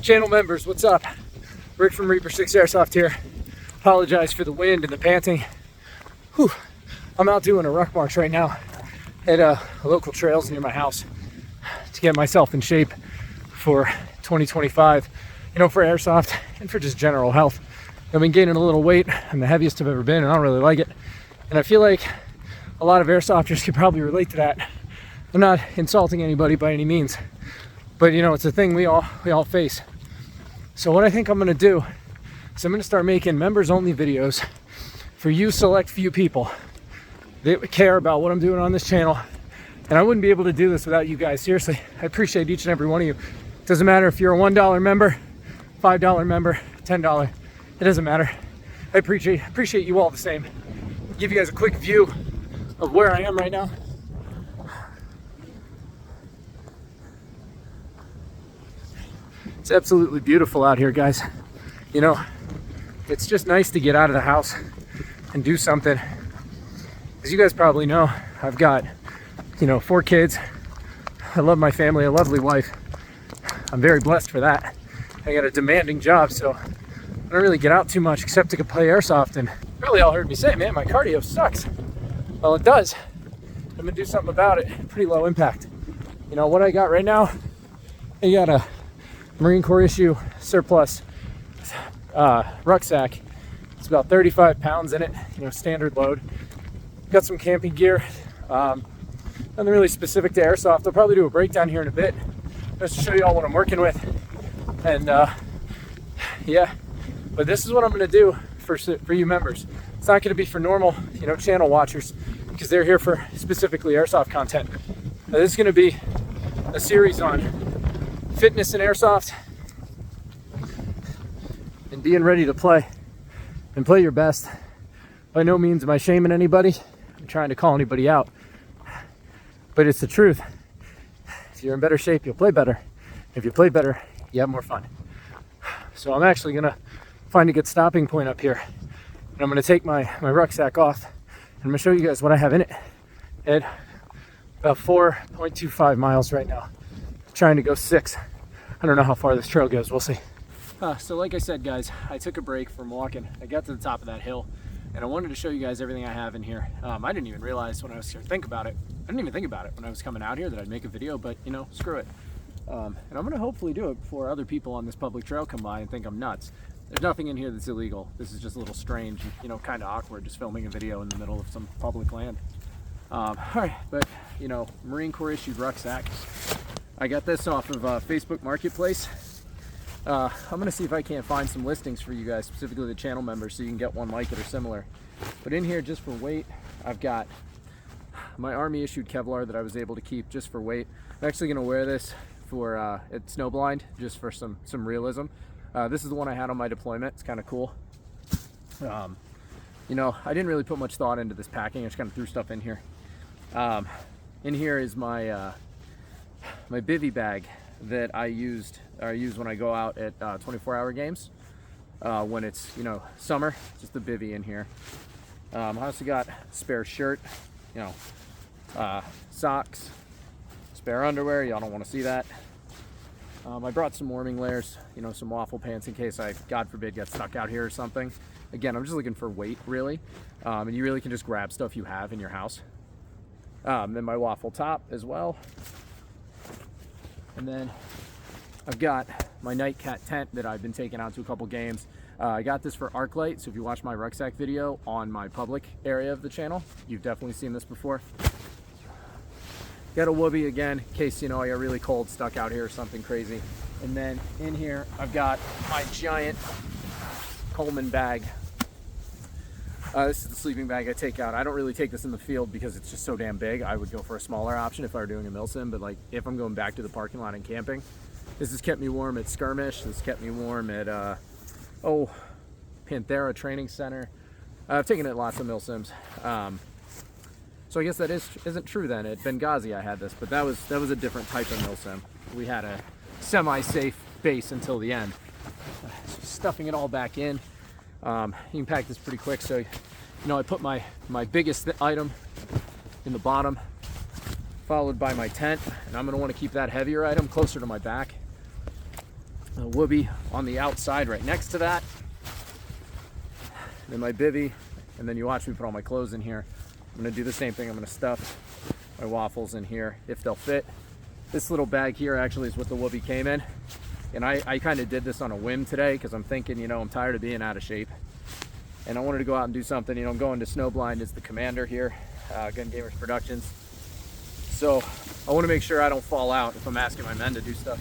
Channel members, what's up? Rick from Reaper 6 Airsoft here. Apologize for the wind and the panting. Whew. I'm out doing a ruck march right now at local trails near my house to get myself in shape for 2025, you know, for Airsoft and for just general health. I've been gaining a little weight. I'm the heaviest I've ever been, and I don't really like it. And I feel like a lot of Airsofters could probably relate to that. I'm not insulting anybody by any means, but you know, it's a thing we all face. So what I think I'm gonna do is I'm gonna start making members only videos for you select few people that care about what I'm doing on this channel. And I wouldn't be able to do this without you guys. Seriously, I appreciate each and every one of you. It doesn't matter if you're a $1 member, $5 member, $10. It doesn't matter. I appreciate you all the same. I'll give you guys a quick view of where I am right now. It's absolutely beautiful out here, guys. You know, it's just nice to get out of the house and do something. As you guys probably know, I've got, you know, 4 kids. I love my family, a lovely wife. I'm very blessed for that. I got a demanding job, so I don't really get out too much except to play Airsoft. And really all heard me say, man, my cardio sucks. Well, it does. I'm gonna do something about it. Pretty low impact. You know, what I got right now, I got a Marine Corps issue surplus rucksack. It's about 35 pounds in it, you know, standard load. Got some camping gear. Nothing really specific to Airsoft. I'll probably do a breakdown here in a bit just to show you all what I'm working with. And yeah, but this is what I'm gonna do for you members. It's not gonna be for normal, you know, channel watchers, because they're here for specifically Airsoft content. Now, this is gonna be a series on fitness in Airsoft and being ready to play and play your best. By no means am I shaming anybody. I'm trying to call anybody out, but it's the truth. If you're in better shape, you'll play better. If you play better, you have more fun. So I'm actually gonna find a good stopping point up here, and I'm gonna take my rucksack off, and I'm gonna show you guys what I have in it at about 4.25 miles right now. Trying to go 6. I don't know how far this trail goes. We'll see. So like I said, guys, I took a break from walking. I got to the top of that hill, and I wanted to show you guys everything I have in here. I didn't even realize when I was here, I didn't even think about it when I was coming out here that I'd make a video, but you know, screw it. And I'm gonna hopefully do it before other people on this public trail come by and think I'm nuts. There's nothing in here that's illegal. This is just a little strange, you know, kind of awkward, just filming a video in the middle of some public land. All right, but you know, Marine Corps issued rucksack. I got this off of Facebook Marketplace. I'm gonna see if I can't find some listings for you guys, specifically the channel members, so you can get one like it or similar. But in here, just for weight, I've got my Army issued Kevlar that I was able to keep just for weight. I'm actually gonna wear this for at snowblind, just for some realism. This is the one I had on my deployment. It's kind of cool. You know, I didn't really put much thought into this packing. I just kind of threw stuff in here. In here is my my bivy bag that I use when I go out at 24-hour games. When it's, you know, summer, just the bivy in here. I also got a spare shirt, you know, socks, spare underwear. Y'all don't want to see that. I brought some warming layers, you know, some waffle pants in case I, God forbid, get stuck out here or something. Again, I'm just looking for weight, really. And you really can just grab stuff you have in your house. Then my waffle top as well. And then I've got my Nightcat tent that I've been taking out to a couple games. I got this for arc light, so if you watch my rucksack video on my public area of the channel, you've definitely seen this before. Got a whoopee again, in case, you know, I get really cold, stuck out here or something crazy. And then in here, I've got my giant Coleman bag. This is the sleeping bag I take out. I don't really take this in the field because it's just so damn big. I would go for a smaller option if I were doing a milsim, but like if I'm going back to the parking lot and camping, this has kept me warm at skirmish. This has kept me warm at Panthera Training Center. I've taken it at lots of milsims. So I guess that isn't true then. At Benghazi I had this, but that was a different type of milsim. We had a semi-safe base until the end. So stuffing it all back in. You can pack this pretty quick, so you know, I put my biggest item in the bottom, followed by my tent, and I'm going to want to keep that heavier item closer to my back. whoopee on the outside right next to that. Then my bivvy, and then you watch me put all my clothes in here. I'm gonna do the same thing. I'm gonna stuff my waffles in here if they'll fit. This little bag here actually is what the whoopee came in. And I kind of did this on a whim today because I'm thinking, you know, I'm tired of being out of shape. And I wanted to go out and do something. You know, I'm going to Snowblind as the commander here, Gun Gamers Productions. So I want to make sure I don't fall out if I'm asking my men to do stuff.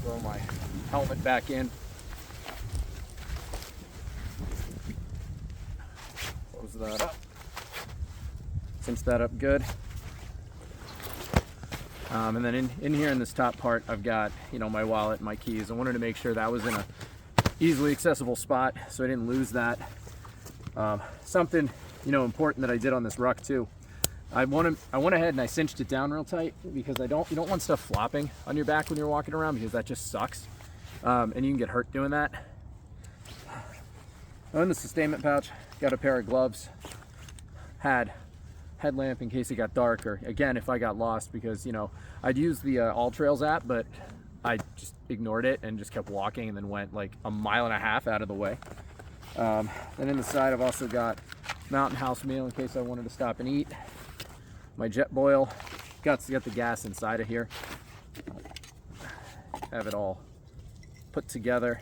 Throw my helmet back in. Close that up. Cinch that up good. And then in here in this top part, I've got, you know, my wallet and my keys. I wanted to make sure that was in a easily accessible spot so I didn't lose that. Something, you know, important that I did on this ruck too. I went ahead and I cinched it down real tight because you don't want stuff flopping on your back when you're walking around because that just sucks. And you can get hurt doing that. In the sustainment pouch, got a pair of gloves. Had headlamp in case it got dark, or again if I got lost, because, you know, I'd use the All Trails app, but I just ignored it and just kept walking and then went like 1.5 miles out of the way. And in the side I've also got Mountain House meal in case I wanted to stop and eat. My jet boil, got the gas inside of here. Have it all put together.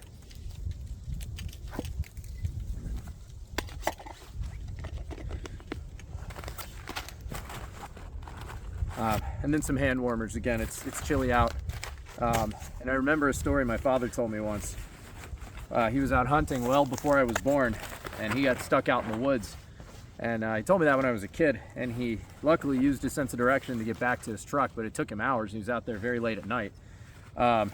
And then some hand warmers. Again, it's chilly out. And I remember a story my father told me once. He was out hunting well before I was born, and he got stuck out in the woods. And he told me that when I was a kid, and he luckily used his sense of direction to get back to his truck, but it took him hours. He was out there very late at night. I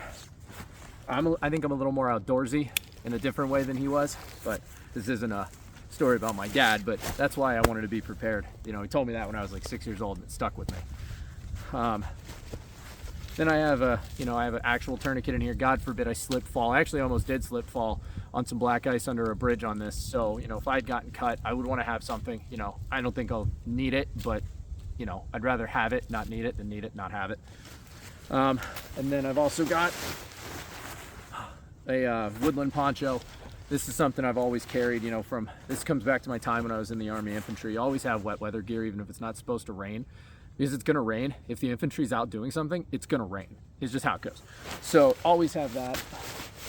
think I'm a little more outdoorsy in a different way than he was, but this isn't a story about my dad, but that's why I wanted to be prepared. You know, he told me that when I was like 6 years old, and it stuck with me. Then I have an actual tourniquet in here. God forbid I slip fall. I actually almost did slip fall on some black ice under a bridge on this. So, you know, if I had gotten cut, I would want to have something. You know, I don't think I'll need it, but, you know, I'd rather have it, not need it, than need it, not have it. And then I've also got a woodland poncho. This is something I've always carried, you know, this comes back to my time when I was in the Army infantry. You always have wet weather gear, even if it's not supposed to rain. Because it's gonna rain. If the infantry's out doing something, it's gonna rain. It's just how it goes. So always have that.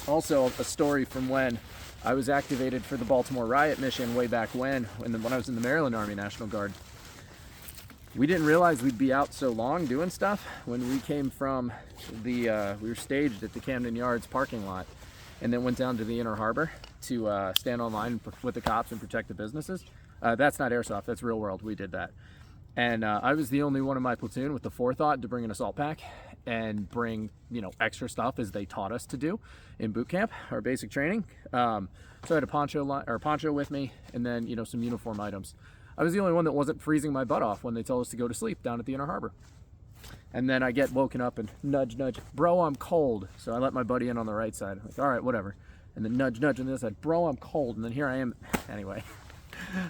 Also, a story from when I was activated for the Baltimore riot mission way back when I was in the Maryland Army National Guard. We didn't realize we'd be out so long doing stuff. When we came from we were staged at the Camden Yards parking lot, and then went down to the Inner Harbor to stand on line with the cops and protect the businesses. That's not Airsoft, that's real world. We did that. And I was the only one in my platoon with the forethought to bring an assault pack and bring, you know, extra stuff as they taught us to do in boot camp, our basic training. So I had a poncho with me, and then, you know, some uniform items. I was the only one that wasn't freezing my butt off when they told us to go to sleep down at the Inner Harbor. And then I get woken up and nudge, bro, I'm cold. So I let my buddy in on the right side. Like, all right, whatever. And then nudge on the other side, bro, I'm cold. And then here I am. Anyway.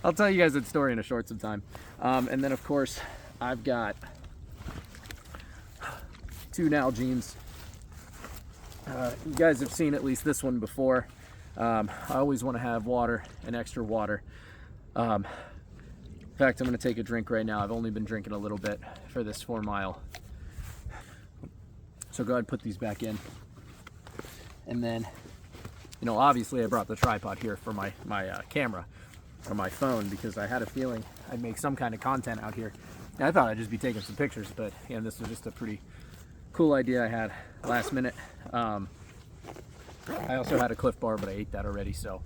I'll tell you guys that story in a short some time. And then of course I've got 2 Nalgene's. You guys have seen at least this one before. I always want to have water and extra water. In fact, I'm going to take a drink right now. I've only been drinking a little bit for this 4 mile. So go ahead and put these back in. And then, you know, obviously I brought the tripod here for my camera. Or my phone, because I had a feeling I'd make some kind of content out here. And I thought I'd just be taking some pictures, but yeah, this was just a pretty cool idea I had last minute. I also had a Cliff Bar, but I ate that already. So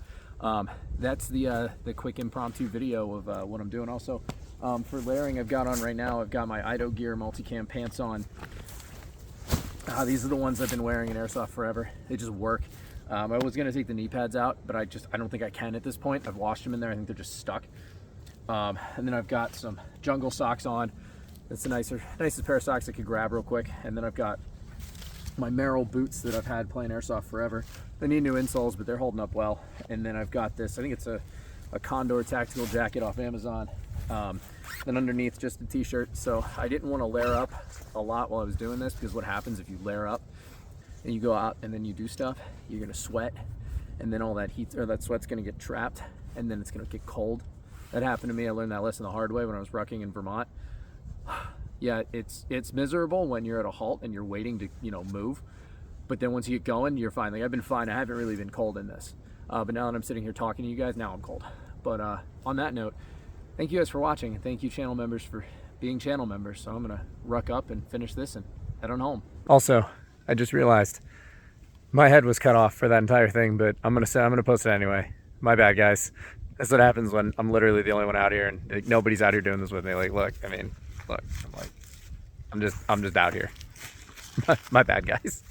that's the quick impromptu video of what I'm doing. Also, for layering I've got on right now, I've got my Ido Gear multicam pants on. These are the ones I've been wearing in Airsoft forever. They just work. I was going to take the knee pads out, but I don't think I can at this point. I've washed them in there. I think they're just stuck. And then I've got some jungle socks on. That's the nicest pair of socks I could grab real quick. And then I've got my Merrill boots that I've had playing Airsoft forever. They need new insoles, but they're holding up well. And then I've got this, I think it's a Condor tactical jacket off Amazon. Then underneath just a t-shirt. So I didn't want to layer up a lot while I was doing this, because what happens if you layer up, and you go out and then you do stuff, you're gonna sweat, and then all that heat or that sweat's gonna get trapped, and then it's gonna get cold. That happened to me. I learned that lesson the hard way when I was rucking in Vermont. Yeah, it's miserable when you're at a halt and you're waiting to, you know, move. But then once you get going, you're fine. Like, I've been fine. I haven't really been cold in this. But now that I'm sitting here talking to you guys, now I'm cold. But on that note, thank you guys for watching, and thank you channel members for being channel members. So I'm gonna ruck up and finish this and head on home. Also, I just realized my head was cut off for that entire thing, but I'm gonna post it anyway. My bad, guys. That's what happens when I'm literally the only one out here, and like, nobody's out here doing this with me. Like, look, I mean, look, I'm just out here. My bad, guys.